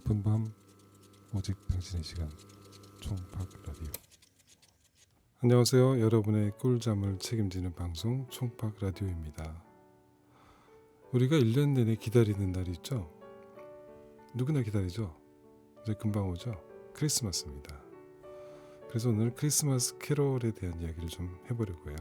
깊은 밤 오직 당신의 시간 총팍 라디오. 안녕하세요. 여러분의 꿀잠을 책임지는 방송 총팍 라디오입니다. 우리가 1년 내내 기다리는 날이 있죠. 누구나 기다리죠. 이제 금방 오죠. 크리스마스입니다. 그래서 오늘 크리스마스 캐롤에 대한 이야기를 좀 해보려고 해요.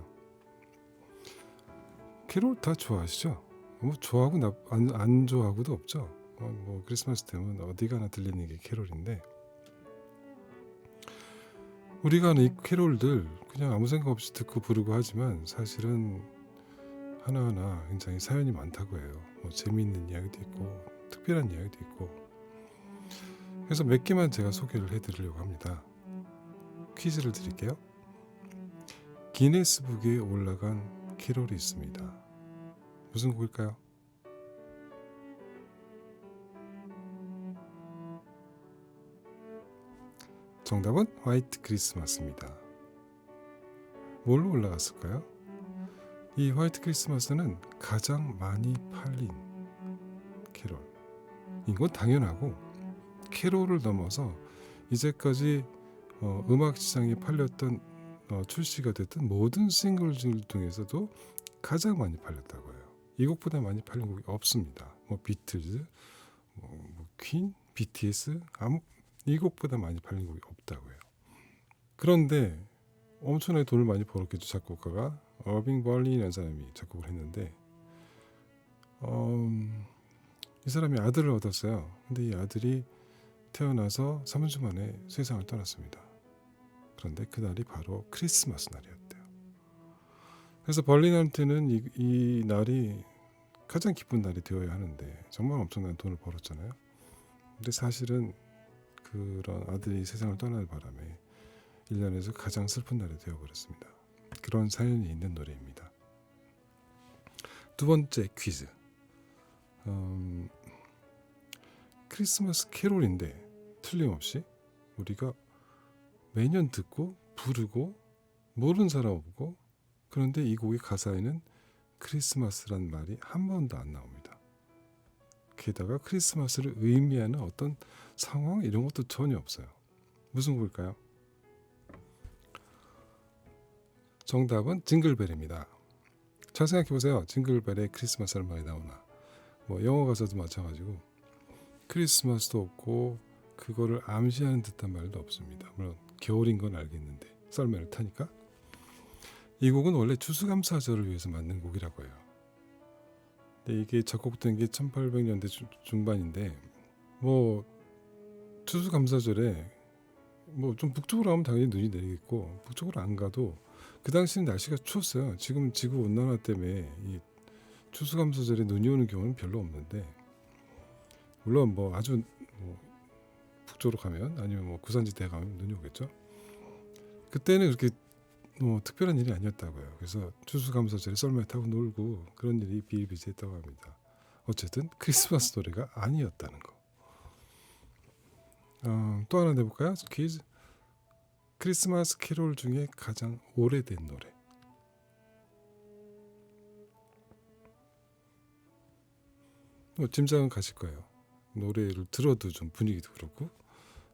캐롤 다 좋아하시죠? 뭐 좋아하고 안 좋아하고도 없죠. 뭐 크리스마스 되면 어디 가나 들리는 게 캐롤인데, 우리가 아는 이 캐롤들 그냥 아무 생각 없이 듣고 부르고 하지만 사실은 하나하나 굉장히 사연이 많다고 해요. 뭐 재미있는 이야기도 있고 특별한 이야기도 있고. 그래서 몇 개만 제가 소개를 해드리려고 합니다. 퀴즈를 드릴게요. 기네스북에 올라간 캐롤이 있습니다. 무슨 곡일까요? 정답은 화이트 크리스마스입니다. 뭘로 올라갔을까요? 이 화이트 크리스마스는 가장 많이 팔린 캐롤. 이건 당연하고, 캐롤을 넘어서 이제까지 음악 시장에 팔렸던 출시가 됐던 모든 싱글들 중에서도 가장 많이 팔렸다고 해요. 이 곡보다 많이 팔린 곡이 없습니다. 뭐 비틀즈, 뭐 퀸, BTS 이 곡보다 많이 팔린 곡이 없다고 해요. 그런데 엄청나게 돈을 많이 벌었겠죠. 작곡가가 어빙 벌린이라는 사람이 작곡을 했는데, 이 사람이 아들을 얻었어요. 근데 이 아들이 태어나서 3주 만에 세상을 떠났습니다. 그런데 그날이 바로 크리스마스 날이었대요. 그래서 벌린한테는 이 날이 가장 기쁜 날이 되어야 하는데, 정말 엄청난 돈을 벌었잖아요. 근데 사실은 그런 아들이 세상을 떠날 바람에 1년에서 가장 슬픈 날이 되어버렸습니다. 그런 사연이 있는 노래입니다. 두 번째 퀴즈. 크리스마스 캐롤인데 틀림없이 우리가 매년 듣고 부르고 모르는 사람 없고, 그런데 이 곡의 가사에는 크리스마스란 말이 한 번도 안 나옵니다. 게다가 크리스마스를 의미하는 어떤 상황 이런 것도 전혀 없어요. 무슨 곡일까요? 정답은 징글벨입니다. 잘 생각해보세요. 징글벨에 크리스마스란 말이 나오나. 뭐 영어 가사도 마찬가지고 크리스마스도 없고 그거를 암시하는 듯한 말도 없습니다. 물론 겨울인 건 알겠는데 썰매를 타니까. 이 곡은 원래 추수감사절을 위해서 만든 곡이라고 해요. 근데 이게 작곡된 게 1800년대 중반인데, 뭐 추수감사절에 뭐 좀 북쪽으로 가면 당연히 눈이 내리겠고, 북쪽으로 안 가도 그 당시는 날씨가 추웠어요. 지금 지구 온난화 때문에 이 추수감사절에 눈이 오는 경우는 별로 없는데, 물론 뭐 아주 북쪽으로 가면, 아니면 뭐 구산지대에 가면 눈이 오겠죠. 그때는 그렇게 뭐 특별한 일이 아니었다고요. 그래서 추수감사절에 썰매 타고 놀고 그런 일이 비일비재했다고 합니다. 어쨌든 크리스마스 노래가 아니었다는 거. 또 하나 내볼까요? 퀴즈. 크리스마스 캐롤 중에 가장 오래된 노래. 짐작은 가실 거예요. 노래를 들어도 좀 분위기도 그렇고,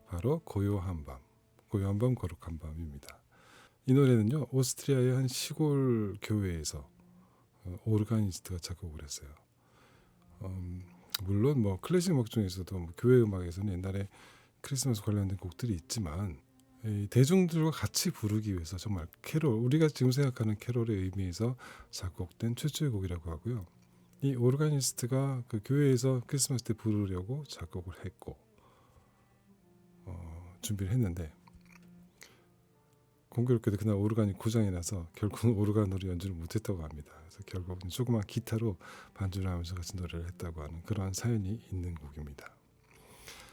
바로 고요한 밤, 거룩한 밤입니다. 이 노래는요, 오스트리아의 한 시골 교회에서 오르가니스트가 작곡을 했어요. 물론 뭐 클래식 음악 중에서도 뭐 교회 음악에서는 옛날에 크리스마스 관련된 곡들이 있지만, 대중들과 같이 부르기 위해서 정말 캐롤, 우리가 지금 생각하는 캐롤의 의미에서 작곡된 최초의 곡이라고 하고요. 이 오르가니스트가 그 교회에서 크리스마스 때 부르려고 작곡을 했고 준비를 했는데, 공교롭게도 그날 오르간이 고장이 나서 결국은 오르간으로 연주를 못했다고 합니다. 그래서 결국은 조그만 기타로 반주를 하면서 같이 노래를 했다고 하는 그러한 사연이 있는 곡입니다.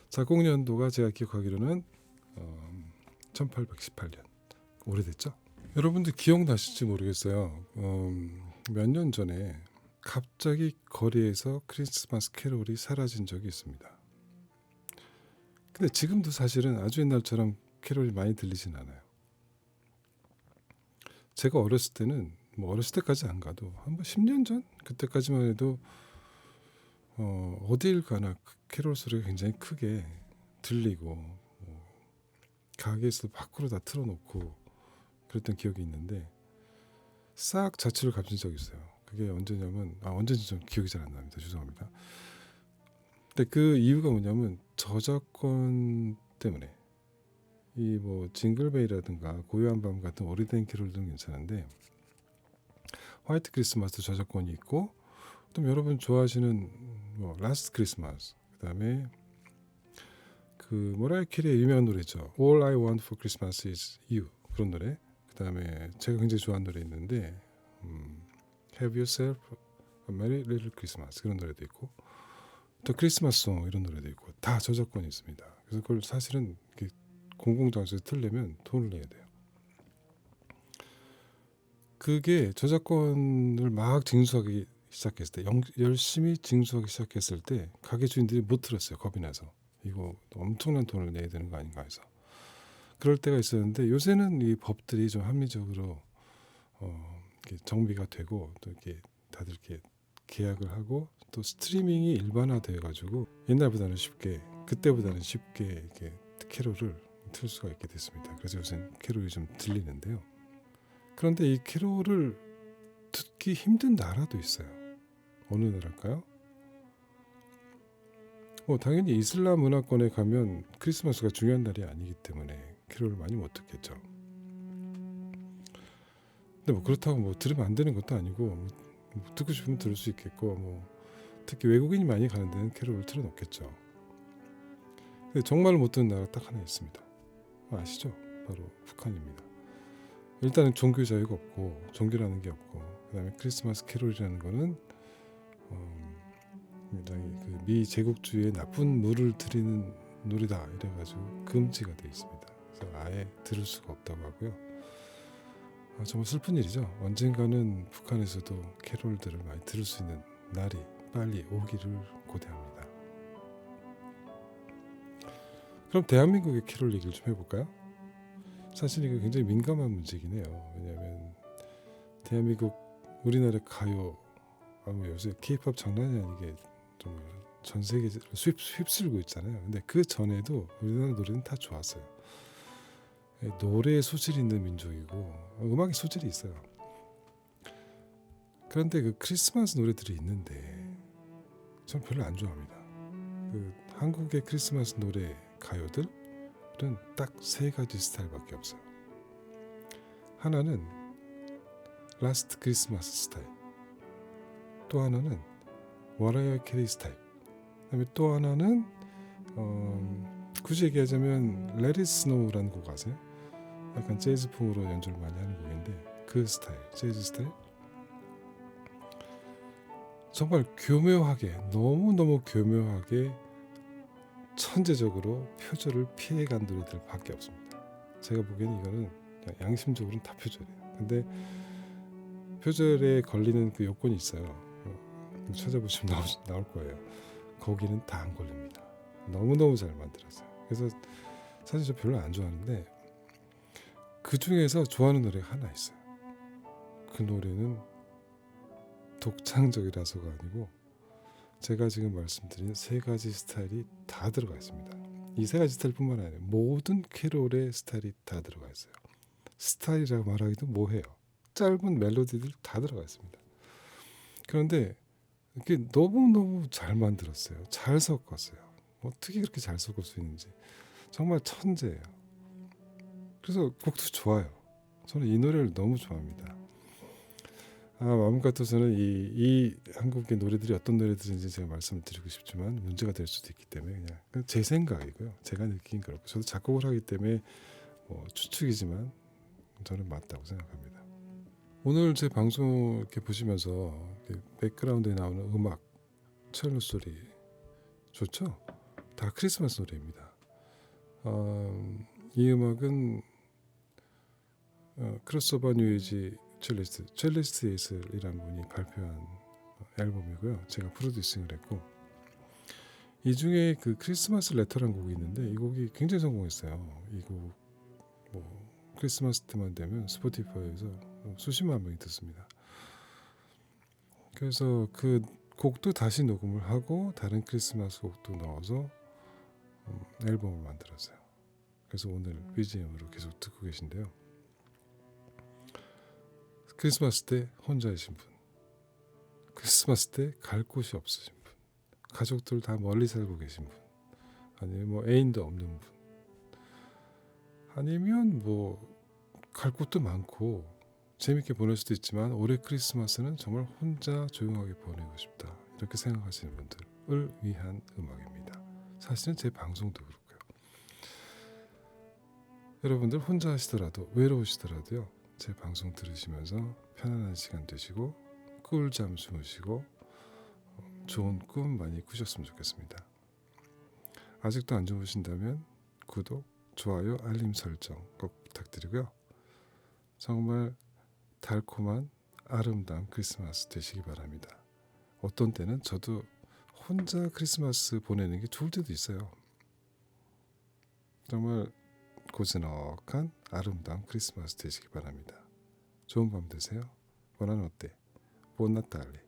작곡 연도가 제가 기억하기로는 1818년. 오래됐죠? 여러분들 기억나실지 모르겠어요. 몇 년 전에 갑자기 거리에서 크리스마스 캐롤이 사라진 적이 있습니다. 근데 지금도 사실은 아주 옛날처럼 캐롤이 많이 들리진 않아요. 제가 어렸을 때는, 뭐 어렸을 때까지 안 가도 한 10년 전? 그때까지만 해도 어딜 가나 캐롤 소리가 굉장히 크게 들리고 가게에서 밖으로 다 틀어놓고 그랬던 기억이 있는데 싹 자취를 감춘 적이 있어요. 그게 언제냐면 언제인지 좀 기억이 잘 안 납니다. 죄송합니다. 근데 그 이유가 뭐냐면 저작권 때문에 이 뭐 징글벨이라든가 고요한 밤 같은 오래된 캐롤들은 괜찮은데 화이트 크리스마스 저작권이 있고 또 여러분 좋아하시는 뭐 라스트 크리스마스 그다음에 그 모라이어 캐리의 유명한 노래죠. All I Want for Christmas is You 그런 노래. 그다음에 제가 굉장히 좋아하는 노래 있는데 Have Yourself a Merry Little Christmas 그런 노래도 있고 또 크리스마스 송 이런 노래도 있고 다 저작권이 있습니다. 그래서 그걸 사실은 공공장소에서 틀려면 돈을 내야 돼요. 그게 저작권을 막 징수하기 시작했을 때 열심히 징수하기 시작했을 때 가게 주인들이 못 들었어요. 겁이 나서 이거 엄청난 돈을 내야 되는 거 아닌가 해서 그럴 때가 있었는데 요새는 이 법들이 좀 합리적으로 이렇게 정비가 되고 또 이렇게 다들 이렇게 계약을 하고 또 스트리밍이 일반화되어 가지고 옛날보다는 쉽게 그때보다는 쉽게 이렇게 캐롤을 틀 수가 있게 됐습니다. 그래서 요새는 캐롤이 좀 들리는데요. 그런데 이 캐롤을 듣기 힘든 나라도 있어요. 어느 나라일까요? 당연히 이슬람 문화권에 가면 크리스마스가 중요한 날이 아니기 때문에 캐롤을 많이 못 듣겠죠. 근데 뭐 그렇다고 뭐 들으면 안 되는 것도 아니고 뭐 듣고 싶으면 들을 수 있겠고 뭐 특히 외국인이 많이 가는 데는 캐롤을 틀어놓겠죠. 근데 정말 못 듣는 나라가 딱 하나 있습니다. 아시죠? 바로 북한입니다. 일단은 종교 자유가 없고 종교라는 게 없고 그다음에 크리스마스 캐롤이라는 거는 그 미 제국주의의 나쁜 물을 들이는 노래다 이래가지고 금지가 되어 있습니다. 그래서 아예 들을 수가 없다고 하고요. 정말 슬픈 일이죠. 언젠가는 북한에서도 캐롤들을 많이 들을 수 있는 날이 빨리 오기를 고대합니다. 그럼 대한민국의 캐롤 얘기를 좀 해볼까요? 사실 이거 굉장히 민감한 문제긴 해요. 왜냐하면 대한민국 우리나라 가요 요새 K-pop 장난이 아니게 정말 전 세계를 휩쓸고 있잖아요. 근데 그 전에도 우리나라 노래는 다 좋았어요. 노래에 소질이 있는 민족이고 음악에 소질이 있어요. 그런데 그 크리스마스 노래들이 있는데 전 별로 안 좋아합니다. 그 한국의 크리스마스 노래 가요들은 딱 세 가지 스타일밖에 없어요. 하나는 라스트 크리스마스 스타일, 또 하나는 머라이어 캐리 스타일, 그다음에 또 하나는 굳이 얘기하자면 Let It Snow라는 곡 아세요? 약간 재즈풍으로 연주를 많이 하는 곡인데 그 스타일, 재즈 스타일 정말 교묘하게 너무너무 교묘하게 천재적으로 표절을 피해간 노래들밖에 없습니다. 제가 보기에는 이거는 양심적으로는 다 표절이에요. 근데 표절에 걸리는 그 요건이 있어요. 찾아보시면 나올 거예요. 거기는 다 안 걸립니다. 너무너무 잘 만들었어요. 그래서 사실 저 별로 안 좋아하는데 그 중에서 좋아하는 노래가 하나 있어요. 그 노래는 독창적이라서가 아니고 제가 지금 말씀드린 세 가지 스타일이 다 들어가 있습니다. 이 세 가지 스타일뿐만 아니라 모든 캐롤의 스타일이 다 들어가 있어요. 스타일이라고 말하기도 뭐해요. 짧은 멜로디들 다 들어가 있습니다. 그런데 이게 너무너무 잘 만들었어요. 잘 섞었어요. 어떻게 그렇게 잘 섞을 수 있는지 정말 천재예요. 그래서 곡도 좋아요. 저는 이 노래를 너무 좋아합니다. 마음 같아서는 이 한국의 노래들이 어떤 노래들인지 제가 말씀을 드리고 싶지만 문제가 될 수도 있기 때문에 그냥 제 생각이고요. 제가 느낀 그렇고 저도 작곡을 하기 때문에 추측이지만 저는 맞다고 생각합니다. 오늘 제 방송 이렇게 보시면서 이렇게 백그라운드에 나오는 음악, 첼로 소리 좋죠? 다 크리스마스 노래입니다. 이 음악은 크로스오버 뉴에이지 첼리스트 예슬이라는 분이 발표한 앨범이고요. 제가 프로듀싱을 했고 이 중에 그 크리스마스 레터라는 곡이 있는데 이 곡이 굉장히 성공했어요. 이 곡 크리스마스 때만 되면 스포티파이에서 수십만 명이 듣습니다. 그래서 그 곡도 다시 녹음을 하고 다른 크리스마스 곡도 넣어서 앨범을 만들었어요. 그래서 오늘 BGM으로 계속 듣고 계신데요. 크리스마스 때 혼자이신 분, 크리스마스 때 갈 곳이 없으신 분, 가족들 다 멀리 살고 계신 분, 아니면 뭐 애인도 없는 분, 아니면 뭐 갈 곳도 많고 재밌게 보낼 수도 있지만 올해 크리스마스는 정말 혼자 조용하게 보내고 싶다, 이렇게 생각하시는 분들을 위한 음악입니다. 사실은 제 방송도 그렇고요. 여러분들 혼자 하시더라도 외로우시더라도요, 제 방송 들으시면서 편안한 시간 되시고 꿀잠 주무시고 좋은 꿈 많이 꾸셨으면 좋겠습니다. 아직도 안 주무신다면 구독, 좋아요, 알림 설정 꼭 부탁드리고요. 정말 달콤한 아름다운 크리스마스 되시기 바랍니다. 어떤 때는 저도 혼자 크리스마스 보내는 게 좋을 때도 있어요. 정말 고즈넉한 아름다운 크리스마스 되시기 바랍니다. 좋은 밤 되세요. Buonanotte. Buon Natale.